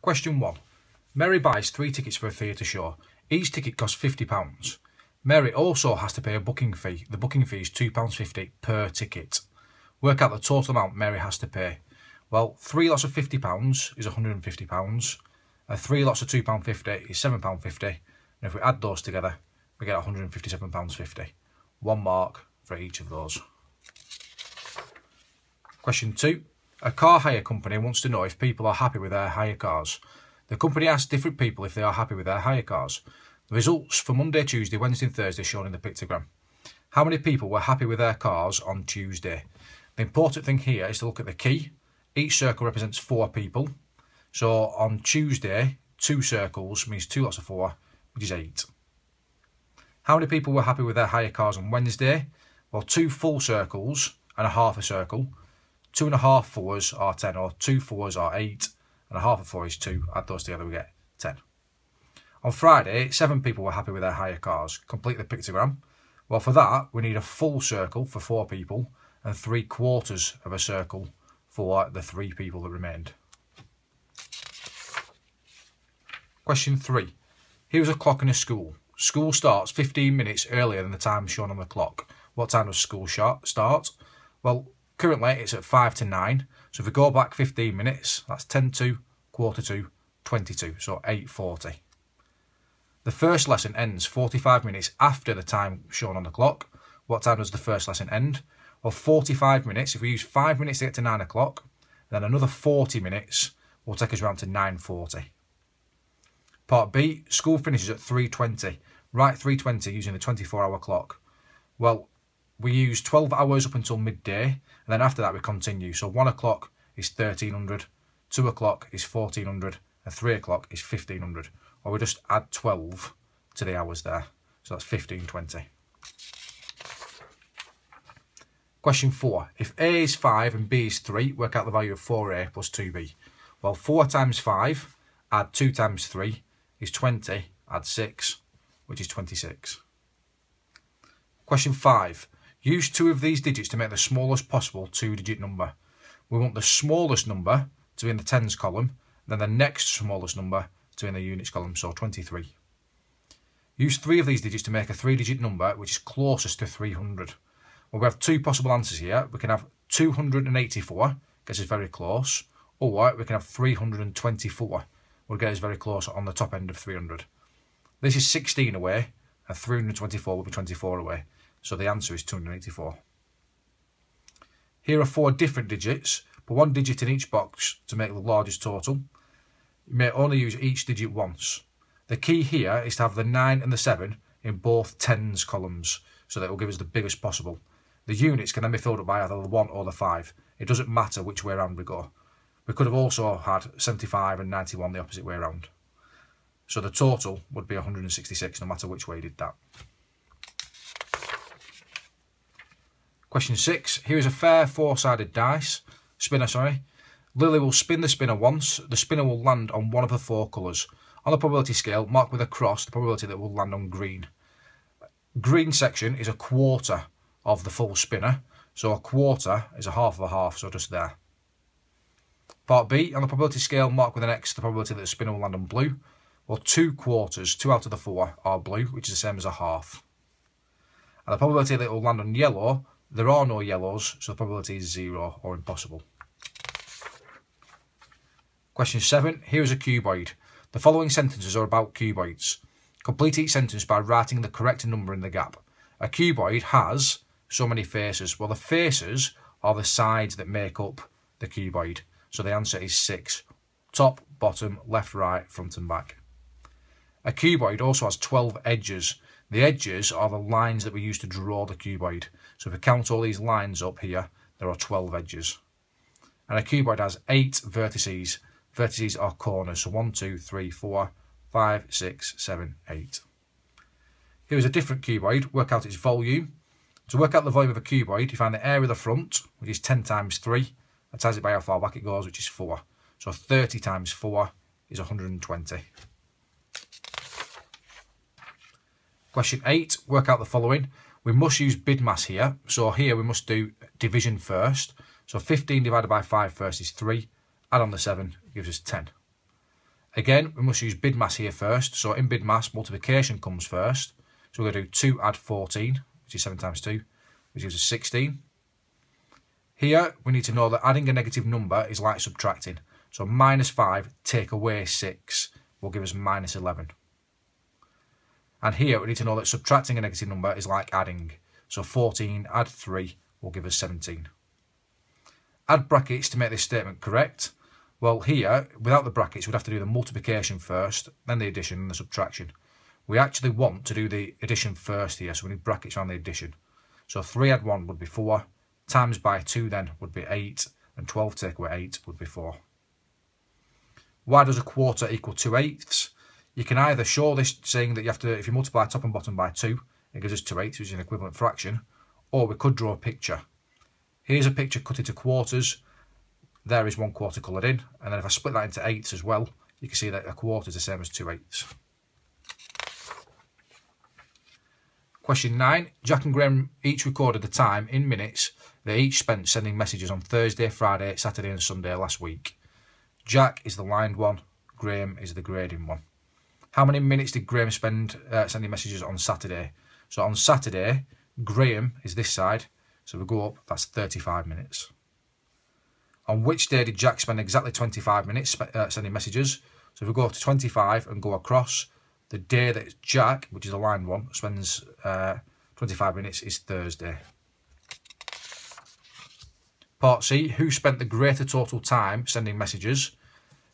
Question 1. Mary buys 3 tickets for a theatre show. Each ticket costs £50. Mary also has to pay a booking fee. The booking fee is £2.50 per ticket. Work out the total amount Mary has to pay. Well, 3 lots of £50 is £150. 3 lots of £2.50 is £7.50. And if we add those together, we get £157.50. 1 mark for each of those. Question 2. A car hire company wants to know if people are happy with their hire cars. The company asks different people if they are happy with their hire cars. The results for Monday, Tuesday, Wednesday and Thursday shown in the pictogram. How many people were happy with their cars on Tuesday? The important thing here is to look at the key. Each circle represents 4 people. So on Tuesday, 2 circles means 2 lots of 4, which is 8. How many people were happy with their hire cars on Wednesday? Well, 2 full circles and a half a circle. 2 1/2 fours are 10, or 2 fours are 8, and a half of 4 is 2. Add those together, we get 10. On Friday, 7 people were happy with their hire cars. Complete the pictogram. Well, for that, we need a full circle for 4 people and 3/4 of a circle for the 3 people that remained. Question 3. Here's a clock in a school. School starts 15 minutes earlier than the time shown on the clock. What time does school start? Well, currently it's at 5 to 9. So if we go back 15 minutes, that's 10 to, quarter to, 22. So 8:40. The first lesson ends 45 minutes after the time shown on the clock. What time does the first lesson end? Well, 45 minutes. If we use 5 minutes to get to 9 o'clock, then another 40 minutes will take us around to 9:40. Part B, school finishes at 3:20. Write 3:20 using the 24-hour clock. Well, we use 12 hours up until midday, and then after that we continue. So 1 o'clock is 1300, 2 o'clock is 1400, and 3 o'clock is 1500. Or we just add 12 to the hours there. So that's 1520. Question 4. If A is 5 and B is 3, work out the value of 4A plus 2B. Well, 4 times 5, add 2 times 3 is 20, add 6, which is 26. Question 5. Use 2 of these digits to make the smallest possible 2-digit number. We want the smallest number to be in the tens column, then the next smallest number to be in the units column, so 23. Use 3 of these digits to make a 3-digit number which is closest to 300. Well, we have 2 possible answers here. We can have 284, gets us very close, or we can have 324, will get us very close on the top end of 300. This is 16 away, and 324 will be 24 away. So the answer is 284. Here are 4 different digits. Put 1 digit in each box to make the largest total. You may only use each digit once. The key here is to have the 9 and the 7 in both tens columns, so that it will give us the biggest possible. The units can then be filled up by either the 1 or the 5. It doesn't matter which way around we go. We could have also had 75 and 91 the opposite way around. So the total would be 166 no matter which way you did that. Question 6. Here is a fair 4-sided spinner. Lily will spin the spinner once. The spinner will land on one of the 4 colours. On the probability scale, mark with a cross the probability that it will land on green. Green section is a quarter of the full spinner. So a quarter is a half of a half, so just there. Part B, on the probability scale, mark with an X the probability that the spinner will land on blue. Well, 2 quarters, 2 out of the 4 are blue, which is the same as a half. And the probability that it will land on yellow, there are no yellows, so the probability is 0 or impossible. Question 7. Here is a cuboid. The following sentences are about cuboids. Complete each sentence by writing the correct number in the gap. A cuboid has so many faces. Well, the faces are the sides that make up the cuboid. So the answer is 6. Top, bottom, left, right, front and back. A cuboid also has 12 edges. The edges are the lines that we use to draw the cuboid. So if we count all these lines up here, there are 12 edges. And a cuboid has 8 vertices. Vertices are corners. So 1, 2, 3, 4, 5, 6, 7, 8. Here is a different cuboid. Work out its volume. To work out the volume of a cuboid, you find the area of the front, which is 10 times 3. And times it by how far back it goes, which is 4. So 30 times 4 is 120. Question 8, work out the following. We must use BIDMAS here. So here we must do division first. So 15 divided by 5 first is 3. Add on the 7, gives us 10. Again, we must use BIDMAS here first. So in BIDMAS, multiplication comes first. So we're going to do 2 add 14, which is 7 times 2, which gives us 16. Here, we need to know that adding a negative number is like subtracting. So minus 5 take away 6 will give us minus 11. And here, we need to know that subtracting a negative number is like adding. So 14 add 3 will give us 17. Add brackets to make this statement correct. Well, here, without the brackets, we'd have to do the multiplication first, then the addition and the subtraction. We actually want to do the addition first here, so we need brackets around the addition. So 3 add 1 would be 4, times by 2 then would be 8, and 12 take away 8 would be 4. Why does a quarter equal 2/8? You can either show this saying that you have to, if you multiply top and bottom by 2, it gives us 2/8, which is an equivalent fraction, or we could draw a picture. Here's a picture cut into quarters. There is 1 quarter coloured in, and then if I split that into eighths as well, you can see that a quarter is the same as 2/8. Question 9. Jack and Graham each recorded the time in minutes they each spent sending messages on Thursday, Friday, Saturday and Sunday last week. Jack is the lined one, Graham is the grading one. How many minutes did Graham spend sending messages on Saturday? So on Saturday, Graham is this side, so we go up, that's 35 minutes. On which day did Jack spend exactly 25 minutes sending messages? So if we go to 25 and go across, the day that Jack, which is a line one, spends 25 minutes is Thursday. Part C, who spent the greater total time sending messages?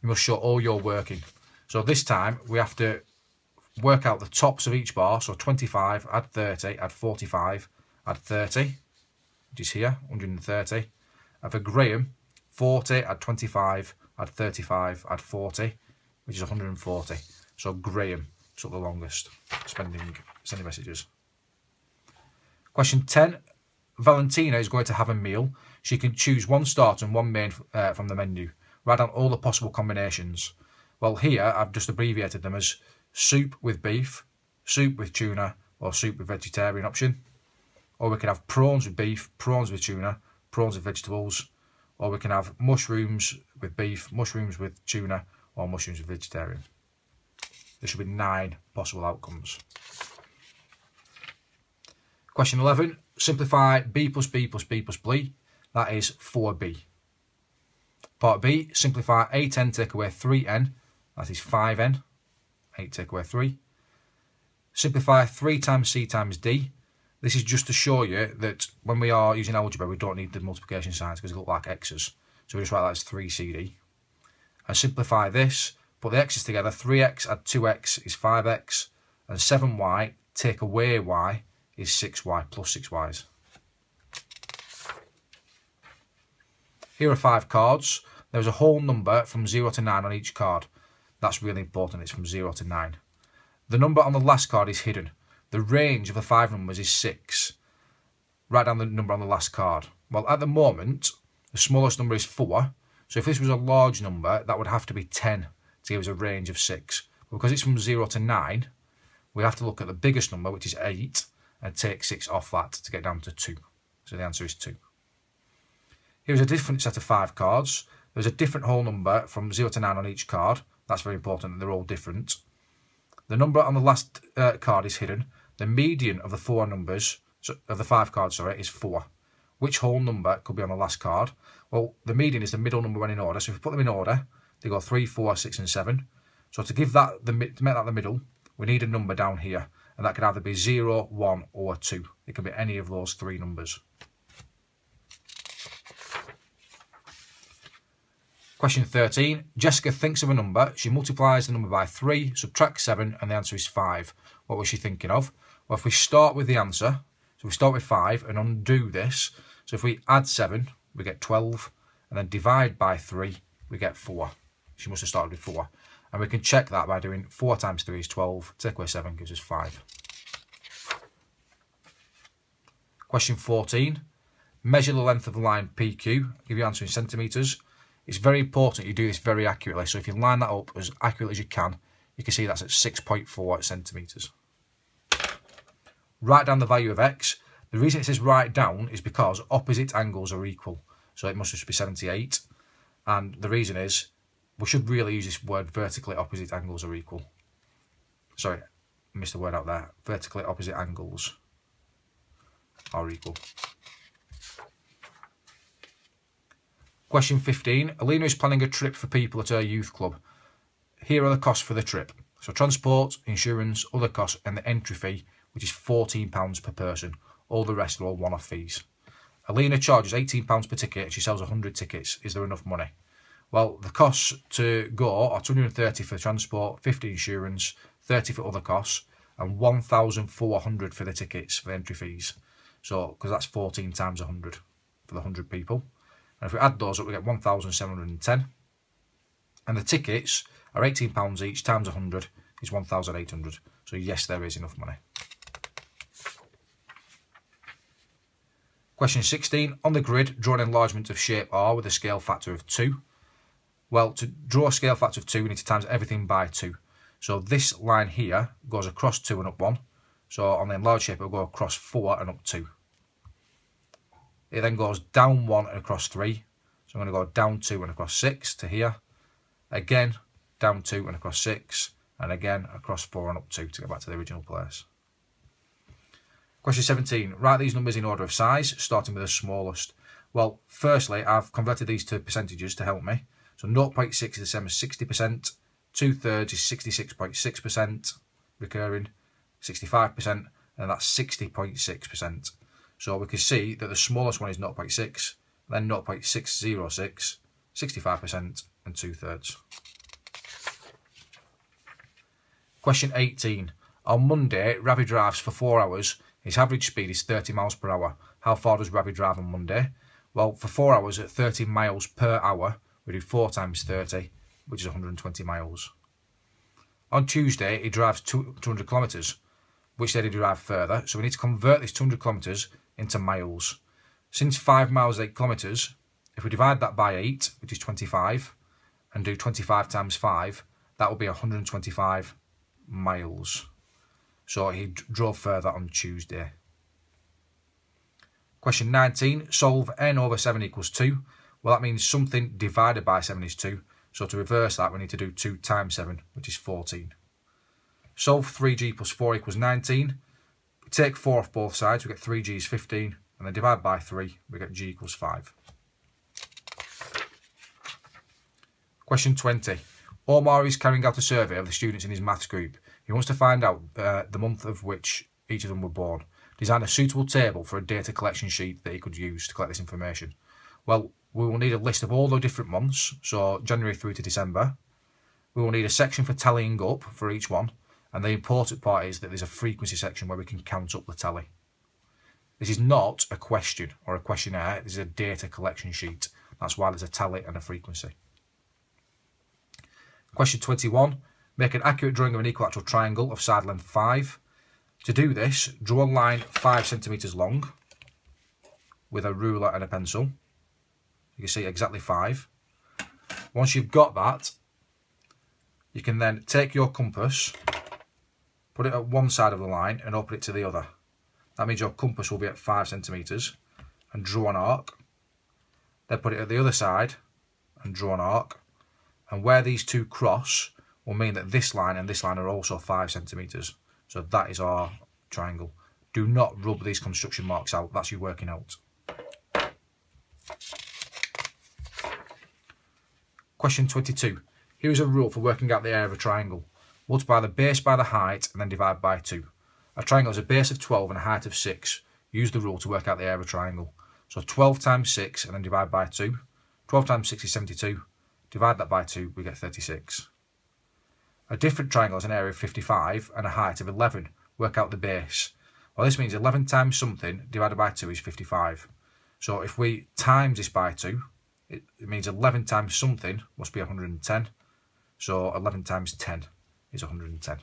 You must show all your working. So this time we have to work out the tops of each bar. So 25, add 30, add 45, add 30, which is here, 130. And for Graham, 40, add 25, add 35, add 40, which is 140. So Graham took the longest sending messages. Question 10. Valentina is going to have a meal. She can choose one starter and one main from the menu. Write down all the possible combinations. Well, here I've just abbreviated them as soup with beef, soup with tuna, or soup with vegetarian option. Or we can have prawns with beef, prawns with tuna, prawns with vegetables. Or we can have mushrooms with beef, mushrooms with tuna, or mushrooms with vegetarian. There should be 9 possible outcomes. Question 11. Simplify b plus b plus b plus b. That is 4b. Part B. Simplify 8n take away 3n. That is 5n. 8 take away 3. Simplify 3 times c times d. This is just to show you that when we are using algebra, we don't need the multiplication signs because they look like x's. So we just write that as 3cd. And simplify this. Put the x's together. 3x add 2x is 5x. And 7y take away y is 6y plus 6y's. Here are 5 cards. There's a whole number from 0 to 9 on each card. That's really important. It's from 0 to 9. The number on the last card is hidden. The range of the 5 numbers is 6. Write down the number on the last card. Well, at the moment, the smallest number is 4. So if this was a large number, that would have to be 10 to give us a range of 6. But because it's from 0 to 9, we have to look at the biggest number, which is 8, and take 6 off that to get down to 2. So the answer is 2. Here's a different set of 5 cards. There's a different whole number from 0 to 9 on each card. That's very important, they're all different. The number on the last card is hidden. The median of the 4 numbers, of the 5 cards, is 4. Which whole number could be on the last card? Well, the median is the middle number when in order. So if we put them in order, they go 3, 4, 6 and 7. So to give that, to make that the middle, we need a number down here. And that can either be 0, 1 or 2. It can be any of those 3 numbers. Question 13. Jessica thinks of a number. She multiplies the number by 3, subtracts 7, and the answer is 5. What was she thinking of? Well, if we start with the answer, so we start with 5 and undo this. So if we add 7, we get 12, and then divide by 3, we get 4. She must have started with 4. And we can check that by doing 4 times 3 is 12, take away 7 gives us 5. Question 14. Measure the length of the line PQ. Give your answer in centimetres. It's very important you do this very accurately. So if you line that up as accurately as you can see that's at 6.4 centimetres. Write down the value of x. The reason it says write down is because opposite angles are equal. So it must just be 78. And the reason is we should really use this word, vertically opposite angles are equal. Sorry, I missed the word out there. Vertically opposite angles are equal. Question 15. Alina is planning a trip for people at her youth club. Here are the costs for the trip. So transport, insurance, other costs, and the entry fee, which is £14 per person. All the rest are all one-off fees. Alina charges £18 per ticket. She sells 100 tickets. Is there enough money? Well, the costs to go are £230 for transport, £50 insurance, £30 for other costs, and £1,400 for the tickets, for the entry fees. So, because that's 14 times 100 for the 100 people. And if we add those up, we get 1,710. And the tickets are £18 each times 100 is 1,800. So yes, there is enough money. Question 16. On the grid, draw an enlargement of shape R with a scale factor of 2. Well, to draw a scale factor of 2, we need to times everything by 2. So this line here goes across 2 and up 1. So on the enlarged shape, it will go across 4 and up 2. It then goes down 1 and across 3. So I'm going to go down 2 and across 6 to here. Again, down 2 and across 6. And again, across 4 and up 2 to get back to the original place. Question 17. Write these numbers in order of size, starting with the smallest. Well, firstly, I've converted these to percentages to help me. So 0.6 is the same as 60%. 2/3 is 66.6%. Recurring, 65%. And that's 60.6%. So we can see that the smallest one is 0.6, then 0.606, 65%, and 2/3. Question 18. On Monday, Ravi drives for 4 hours. His average speed is 30 miles per hour. How far does Ravi drive on Monday? Well, for 4 hours at 30 miles per hour, we do 4 times 30, which is 120 miles. On Tuesday, he drives 200 kilometres, which then he drive further. So we need to convert this 200 kilometres into miles. Since 5 miles is 8 kilometres, if we divide that by 8, which is 25, and do 25 times 5, that will be 125 miles. So he drove further on Tuesday. Question 19. Solve n over 7 equals 2. Well, that means something divided by 7 is 2. So to reverse that, we need to do 2 times 7, which is 14. Solve 3g plus 4 equals 19. We take 4 off both sides, we get 3g is 15. And then divide by 3, we get g equals 5. Question 20. Omar is carrying out a survey of the students in his maths group. He wants to find out the month of which each of them were born. Design a suitable table for a data collection sheet that he could use to collect this information. Well, we will need a list of all the different months, so January through to December. We will need a section for tallying up for each one, and the important part is that there's a frequency section where we can count up the tally. This is not a question or a questionnaire, this is a data collection sheet. That's why there's a tally and a frequency. Question 21. Make an accurate drawing of an equilateral triangle of side length 5. To do this, draw a line 5 centimetres long with a ruler and a pencil. You can see exactly 5. Once you've got that, you can then take your compass, put it at one side of the line and open it to the other. That means your compass will be at 5 centimetres and draw an arc. Then put it at the other side and draw an arc. And where these two cross will mean that this line and this line are also 5 centimetres. So that is our triangle. Do not rub these construction marks out. That's you working out. Question 22. Here is a rule for working out the area of a triangle. Multiply the base by the height and then divide by 2. A triangle has a base of 12 and a height of 6. Use the rule to work out the area of a triangle. So 12 times 6 and then divide by 2. 12 times 6 is 72. Divide that by 2, we get 36. A different triangle has an area of 55 and a height of 11. Work out the base. Well, this means 11 times something divided by 2 is 55. So if we times this by 2, it means 11 times something must be 110. So 11 times 10 is 110.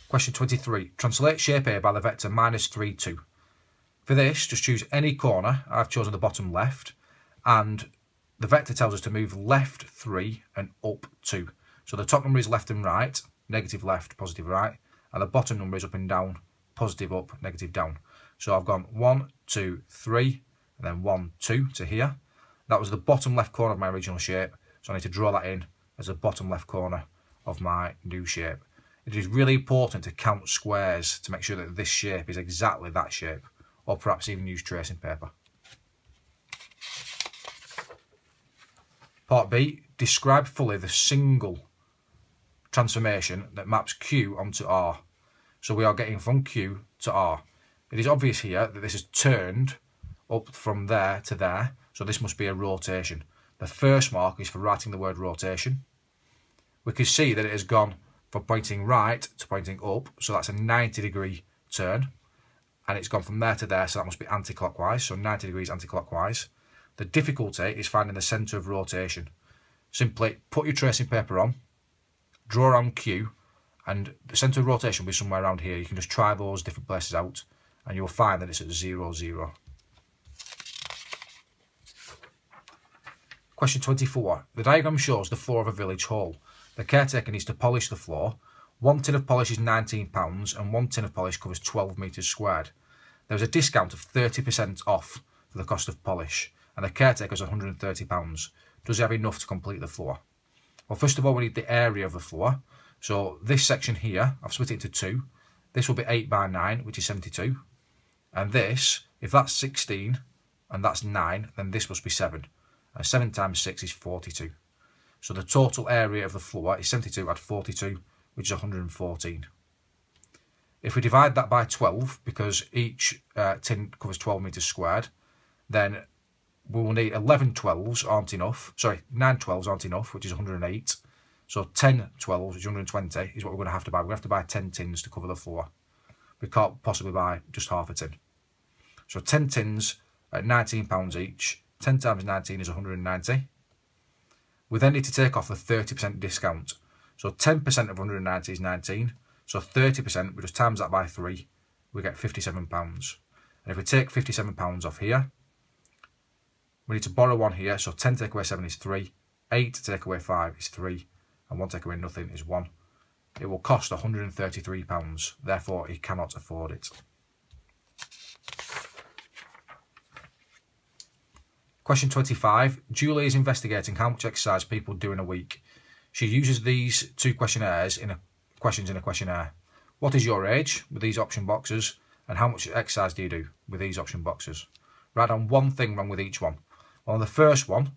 Question 23. Translate shape A by the vector -3, 2. For this, just choose any corner. I've chosen the bottom left. And the vector tells us to move left 3 and up 2. So the top number is left and right, negative left, positive right. And the bottom number is up and down, positive up, negative down. So I've gone 1, 2, 3, and then 1, 2 to here. That was the bottom left corner of my original shape, so I need to draw that in as the bottom left corner of my new shape. It is really important to count squares to make sure that this shape is exactly that shape, or perhaps even use tracing paper. Part B, describe fully the single transformation that maps Q onto R. So we are getting from Q to R. It is obvious here that this is turned up from there to there, so this must be a rotation. The first mark is for writing the word rotation. We can see that it has gone from pointing right to pointing up, so that's a 90-degree turn, and it's gone from there to there, so that must be anti-clockwise, so 90 degrees anti-clockwise. The difficulty is finding the centre of rotation. Simply put your tracing paper on, draw around Q, and the centre of rotation will be somewhere around here. You can just try those different places out, and you'll find that it's at 0, 0. Question 24. The diagram shows the floor of a village hall. The caretaker needs to polish the floor. 1 tin of polish is £19 and 1 tin of polish covers 12 metres squared. There is a discount of 30% off for the cost of polish, and the caretaker is £130. Does he have enough to complete the floor? Well, first of all, we need the area of the floor. So this section here, I've split it into two. This will be 8 by 9, which is 72. And this, if that's 16 and that's 9, then this must be 7. And 7 times 6 is 42. So the total area of the floor is 72 add 42, which is 114. If we divide that by 12, because each tin covers 12 metres squared, then we will need 11 12s aren't enough. Sorry, 9 12s aren't enough, which is 108. So 10 12s, which is 120, is what we're going to have to buy. We're going to have to buy 10 tins to cover the floor. We can't possibly buy just half a tin. So 10 tins at £19 each. 10 times 19 is 190. We then need to take off the 30% discount. So 10% of 190 is 19. So 30%, we just times that by 3, we get £57. And if we take £57 off here, we need to borrow 1 here. So 10 take away 7 is 3. 8 take away 5 is 3. And 1 take away nothing is 1. It will cost £133. Therefore, he cannot afford it. Question 25. Julie is investigating how much exercise people do in a week. She uses these two questionnaires questions in a questionnaire. What is your age with these option boxes, and how much exercise do you do with these option boxes? Write down one thing wrong with each one. Well, on the first one,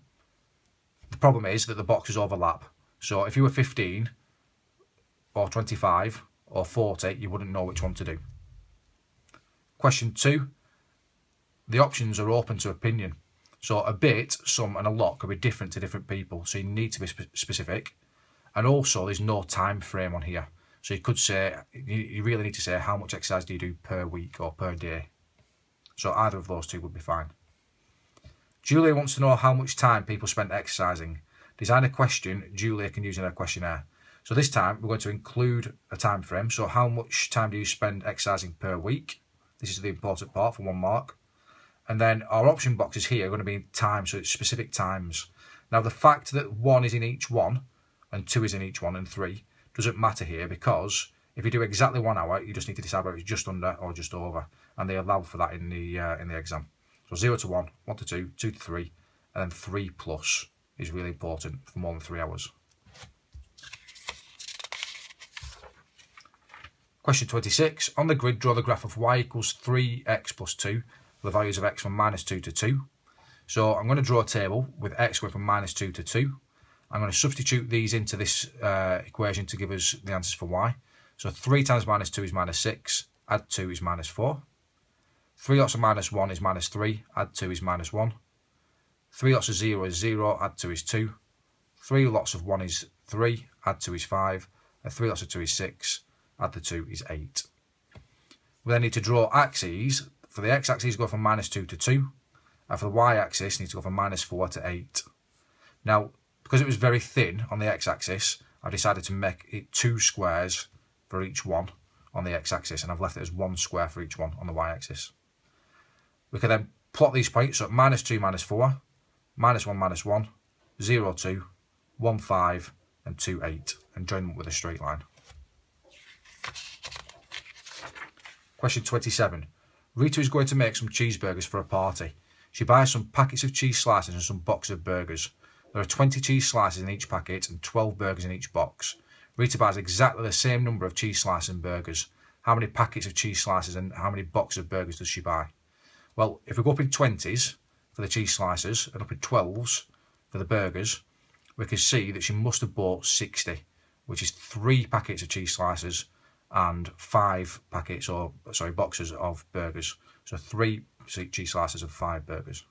the problem is that the boxes overlap. So if you were 15 or 25 or 40, you wouldn't know which one to do. Question 2. The options are open to opinion. So a bit, some and a lot could be different to different people. So you need to be specific. And also there's no time frame on here. So you could say, you really need to say how much exercise do you do per week or per day. So either of those two would be fine. Julia wants to know how much time people spend exercising. Design a question Julia can use in her questionnaire. So this time we're going to include a time frame. So how much time do you spend exercising per week? This is the important part for 1 mark. And then our option boxes here are going to be in time, so it's specific times. Now the fact that 1 is in each one and 2 is in each one and 3 doesn't matter here, because if you do exactly 1 hour, you just need to decide whether it's just under or just over, and they allow for that in the exam. So 0 to 1, 1 to 2, 2 to 3, and then 3 plus is really important for more than 3 hours. Question 26. On the grid, draw the graph of y equals 3x plus 2, the values of x from -2 to 2. So I'm going to draw a table with x going from -2 to 2. I'm going to substitute these into this equation to give us the answers for y. So 3 times -2 is -6, add 2 is -4. 3 lots of -1 is -3, add 2 is -1. 3 lots of 0 is 0, add 2 is 2. 3 lots of 1 is 3, add 2 is 5. And 3 lots of 2 is 6, add the 2 is 8. We then need to draw axes. For the x-axis, go from -2 to 2. And for the y-axis, need to go from -4 to 8. Now, because it was very thin on the x-axis, I've decided to make it 2 squares for each one on the x-axis, and I've left it as 1 square for each one on the y-axis. We can then plot these points, so -2, -4, -1, -1, 0, 2, 1, 5, and 2, 8, and join them with a straight line. Question 27. Rita is going to make some cheeseburgers for a party. She buys some packets of cheese slices and some boxes of burgers. There are 20 cheese slices in each packet and 12 burgers in each box. Rita buys exactly the same number of cheese slices and burgers. How many packets of cheese slices and how many boxes of burgers does she buy? Well, if we go up in 20s for the cheese slices and up in 12s for the burgers, we can see that she must have bought 60, which is 3 packets of cheese slices and 5 packets, or sorry, boxes of burgers. So 3 cheese slices and 5 burgers.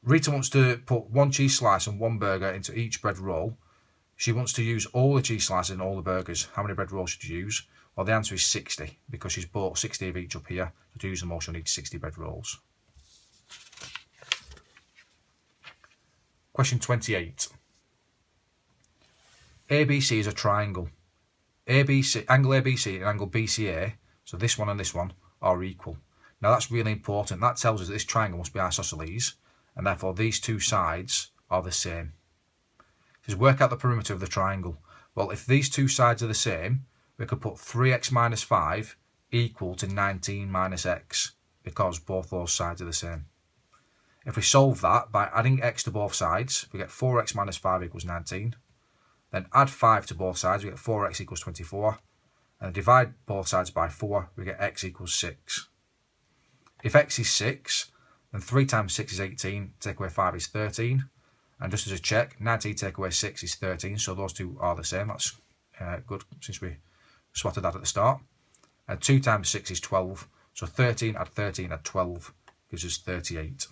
Rita wants to put 1 cheese slice and 1 burger into each bread roll. She wants to use all the cheese slices and all the burgers. How many bread rolls should you use? Well, the answer is 60, because she's bought 60 of each up here. So to use them all, she'll need 60 bread rolls. Question 28. ABC is a triangle. Angle ABC and angle BCA, so this one and this one, are equal. Now that's really important. That tells us that this triangle must be isosceles, and therefore these two sides are the same. It says work out the perimeter of the triangle. Well, if these two sides are the same, we could put 3x minus 5 equal to 19 minus x, because both those sides are the same. If we solve that by adding x to both sides, we get 4x minus 5 equals 19. Then add 5 to both sides, we get 4x equals 24. And divide both sides by 4, we get x equals 6. If x is 6, then 3 times 6 is 18, take away 5 is 13. And just as a check, 19 take away 6 is 13, so those two are the same. That's good, since we spotted that at the start. And 2 times 6 is 12, so 13 add 12 gives us 38.